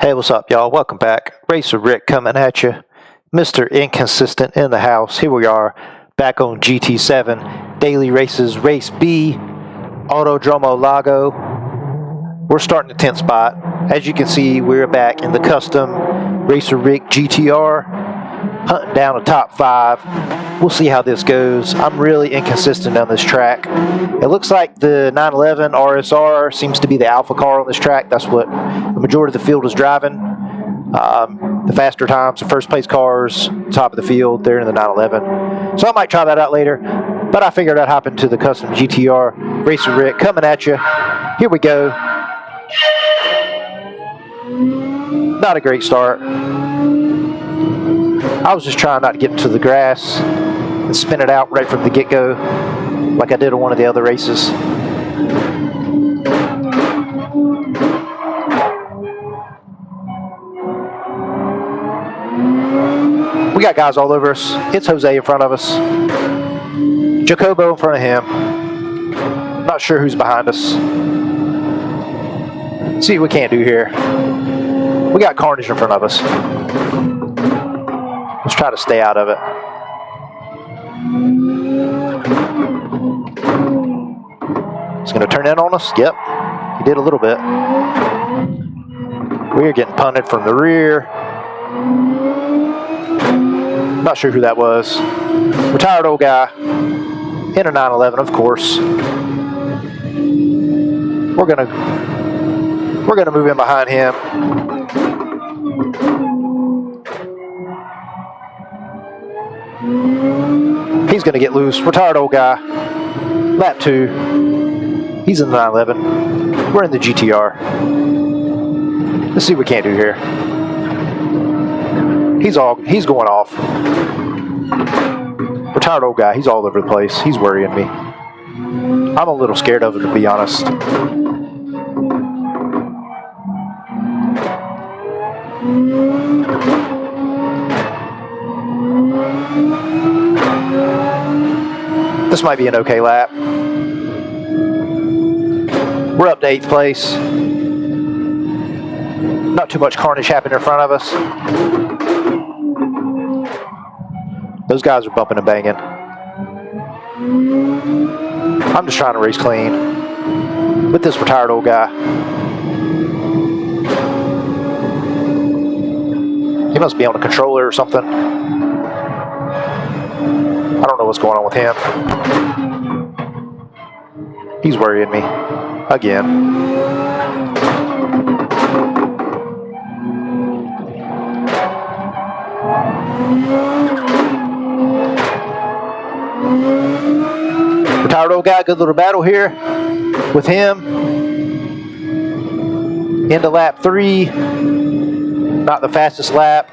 Hey, what's up, y'all? Welcome back. Racer Rick coming at you. Mr. Inconsistent in the house. Here we are, back on GT7. Daily Races, Race B, Autodromo Lago. We're starting the 10th spot. As you can see, we're back in the custom Racer Rick GTR, hunting down the top 5. We'll see how this goes. I'm really inconsistent on this track. It looks like the 911 RSR seems to be the alpha car on this track. That's what the majority of the field is driving. The faster times, the first place cars, top of the field, they're in the 911. So I might try that out later. But I figured I'd hop into the custom GTR. Racer Rick coming at you. Here we go. Not a great start. I was just trying not to get into the grass and spin it out right from the get-go like I did on one of the other races. We got guys all over us. It's Jose in front of us. Jacobo in front of him. Not sure who's behind us. Let's see what we can't do here. We got Carnage in front of us. Let's try to stay out of it. He's going to turn in on us. Yep, he did a little bit. We're getting punted from the rear. Not sure who that was. Retired old guy in a 911, of course. We're gonna move in behind him. He's gonna get loose. Retired old guy. Lap 2. He's in the 911. We're in the GTR. Let's see what we can't do here. He's going off. Retired old guy. He's all over the place. He's worrying me. I'm a little scared of him, to be honest. This might be an okay lap. We're up to 8th place. Not too much carnage happening in front of us. Those guys are bumping and banging. I'm just trying to race clean with this retired old guy. He must be on a controller or something. I don't know what's going on with him. He's worrying me again. Retired old guy, good little battle here with him. Into lap 3. Not the fastest lap.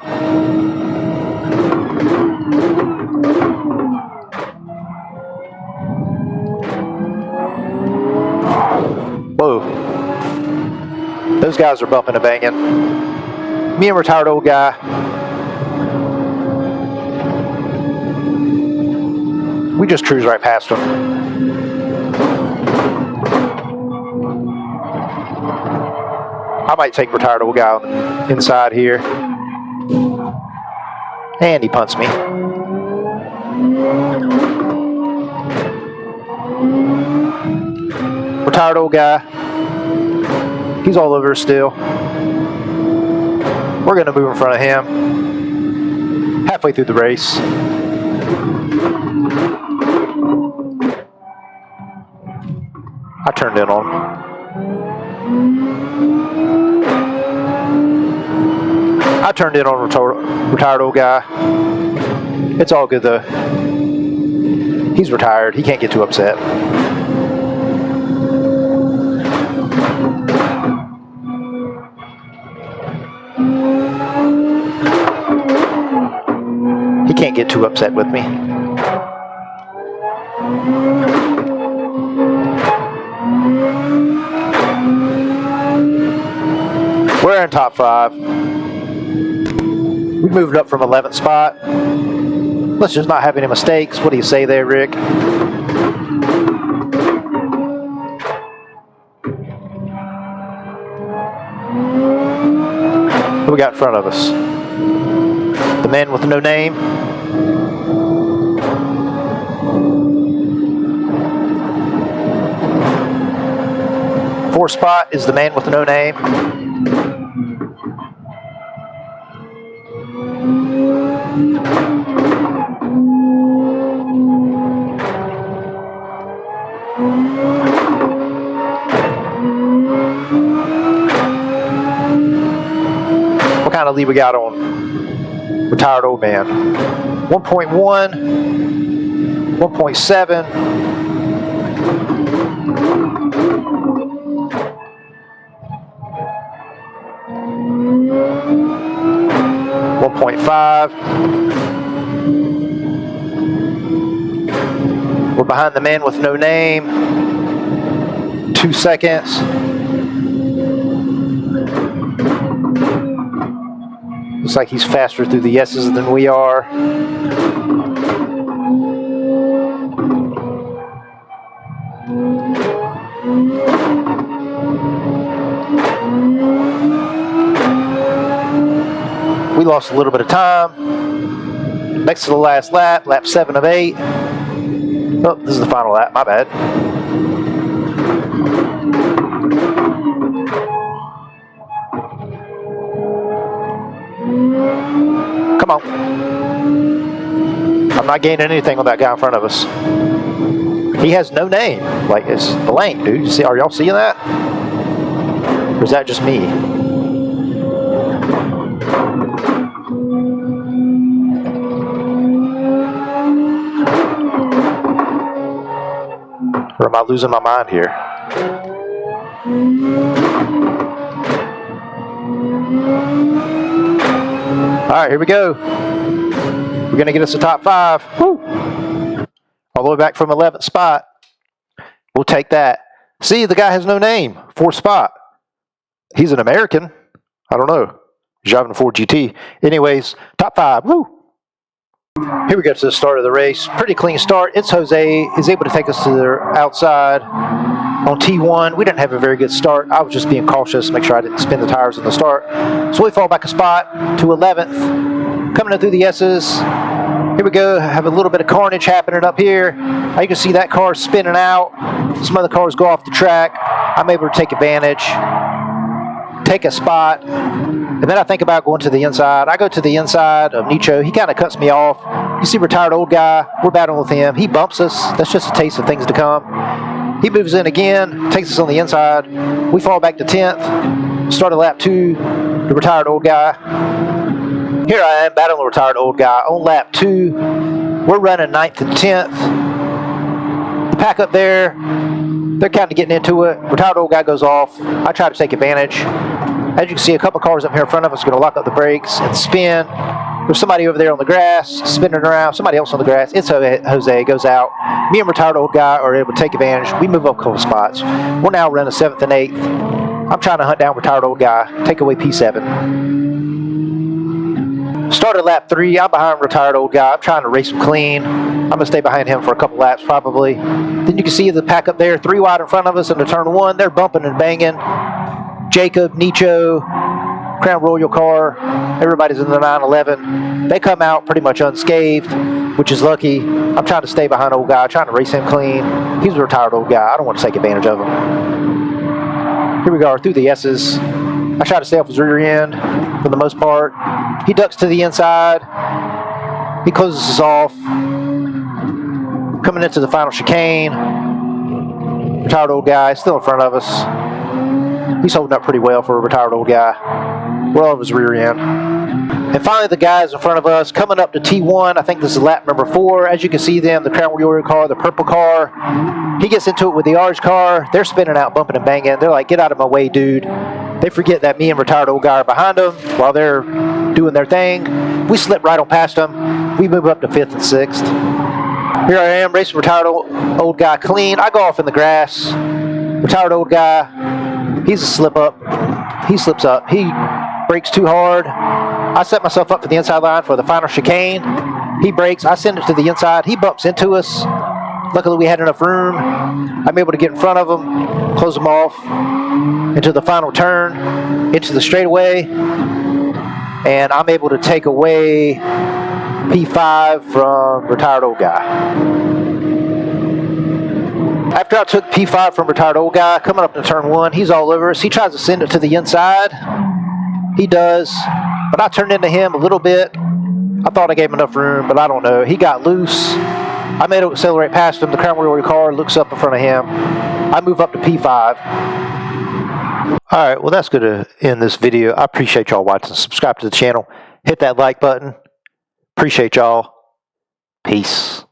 Whoa. Those guys are bumping and banging. Me and retired old guy. We just cruise right past him. I might take retired old guy on the inside here. And he punts me. Retired old guy. He's all over still. We're going to move in front of him. Halfway through the race. I turned in on him. I turned in on retired old guy. It's all good though. He's retired. He can't get too upset. He can't get too upset with me. We're in top 5. We moved up from 11th spot. Let's just not have any mistakes. What do you say there, Rick? got in front of us? The man with no name. Fourth spot is the man with no name. What kind of lead we got on Retired Old Man? 1.1, 1.7. 1.5. We're behind the man with no name. 2 seconds. Looks like he's faster through the S's than we are. We lost a little bit of time. Next to the last lap, lap 7 of 8. Oh, this is the final lap, my bad. Come on. I'm not gaining anything on that guy in front of us. He has no name. Like, it's blank, dude. You see, are y'all seeing that? Or is that just me? Or am I losing my mind here? All right, here we go. We're going to get us a top 5. Woo. All the way back from 11th spot. We'll take that. See, the guy has no name. 4th spot. He's an American. I don't know. He's driving a Ford GT. Anyways, top 5. Woo. Here we go to the start of the race. Pretty clean start. It's Jose. He's able to take us to the outside on T1. We didn't have a very good start. I was just being cautious, make sure I didn't spin the tires in the start. So we fall back a spot to 11th. Coming in through the S's. Here we go. Have a little bit of carnage happening up here. You can see that car spinning out. Some other cars go off the track. I'm able to take advantage, take a spot, and then I think about going to the inside. I go to the inside of Nicho. He kind of cuts me off. You see Retired Old Guy. We're battling with him. He bumps us. That's just a taste of things to come. He moves in again, takes us on the inside. We fall back to 10th. Start of lap 2, the Retired Old Guy. Here I am battling the Retired Old Guy on lap 2. We're running 9th and 10th. The pack up there, they're kind of getting into it. Retired Old Guy goes off. I try to take advantage. As you can see, a couple cars up here in front of us are going to lock up the brakes and spin. There's somebody over there on the grass spinning around. Somebody else on the grass. It's Jose. Goes out. Me and Retired Old Guy are able to take advantage. We move up a couple spots. We're now running 7th and 8th. I'm trying to hunt down Retired Old Guy. Take away P7. Started lap 3. I'm behind Retired Old Guy. I'm trying to race him clean. I'm going to stay behind him for a couple laps probably. Then you can see the pack up there, 3 wide in front of us into turn 1. They're bumping and banging. Jacob, Nicho, Crown Royal car, everybody's in the 911. They come out pretty much unscathed, which is lucky. I'm trying to stay behind Old Guy, trying to race him clean. He's a Retired Old Guy. I don't want to take advantage of him. Here we go, through the S's. I try to stay off his rear end for the most part. He ducks to the inside. He closes us off. Coming into the final chicane. Retired Old Guy, still in front of us. He's holding up pretty well for a Retired Old Guy. Well over his rear end. And finally, the guys in front of us coming up to T1. I think this is lap number 4. As you can see them, the Crown Royal car, the purple car. He gets into it with the orange car. They're spinning out, bumping and banging. They're like, get out of my way, dude. They forget that me and Retired Old Guy are behind them while they're doing their thing. We slip right on past them. We move up to 5th and 6th. Here I am, racing Retired Old Guy clean. I go off in the grass. Retired Old Guy, he's a slip up. He slips up. He brakes too hard. I set myself up for the inside line for the final chicane. He brakes. I send it to the inside. He bumps into us. Luckily, we had enough room. I'm able to get in front of him, close him off into the final turn, into the straightaway. and I'm able to take away P5 from retired old guy. After I took P5 from retired old guy, coming up to turn 1, he's all over us. He tries to send it to the inside. He does, but I turned into him a little bit. I thought I gave him enough room, but I don't know. He got loose. I made him accelerate past him. The crown wheel of the car looks up in front of him. I move up to P5. All right, well, that's going to end this video. I appreciate y'all watching. Subscribe to the channel. Hit that like button. Appreciate y'all. Peace.